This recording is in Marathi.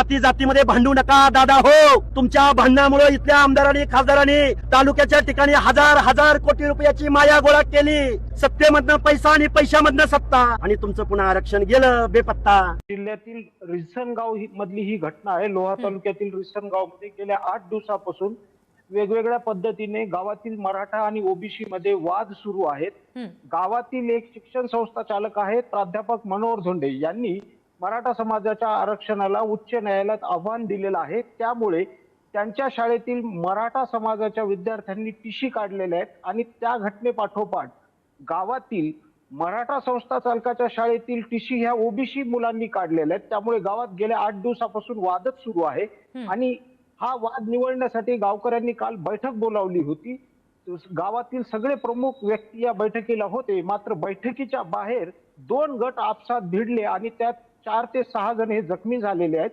जाती जातीमध्ये भांडू नका दादा हो. तुमच्या भांडणामुळे इथल्या आमदारांनी खासदारांनी तालुक्याच्या ठिकाणी हजार हजार कोटी रुपयाची माया गोळा केली. सत्तेमधनं पैसा आणि पैशामधनं सत्ता आणि तुमचं पुन्हा आरक्षण गेलं बेपत्ता. जिल्ह्यातील रिसनगाव मधली ही घटना आहे. लोहा तालुक्यातील रिसनगाव मध्ये गेल्या 8 दिवसापासून वेगवेगळ्या पद्धतीने गावातील मराठा आणि ओबीसी मध्ये वाद सुरू आहेत. गावातील एक शिक्षण संस्था चालक आहेत प्राध्यापक मनोहर धोंडे यांनी मराठा समाजाच्या आरक्षणाला उच्च न्यायालयात आव्हान दिलेलं आहे. त्यामुळे त्यांच्या शाळेतील मराठा समाजाच्या विद्यार्थ्यांनी टीसी काढलेल्या आहेत आणि त्या घटनेपाठोपाठ गावातील मराठा संस्था चालकाच्या शाळेतील टीसी ह्या ओबीसी मुलांनी काढलेल्या आहेत. त्यामुळे गावात गेल्या 8 दिवसापासून वादच सुरू आहे आणि हा वाद निवळण्यासाठी गावकऱ्यांनी काल बैठक बोलावली होती. गावातील सगळे प्रमुख व्यक्ती या बैठकीला होते. मात्र बैठकीच्या बाहेर 2 गट आपसात भिडले आणि त्यात 4 ते 6 जण हे जखमी झालेले आहेत.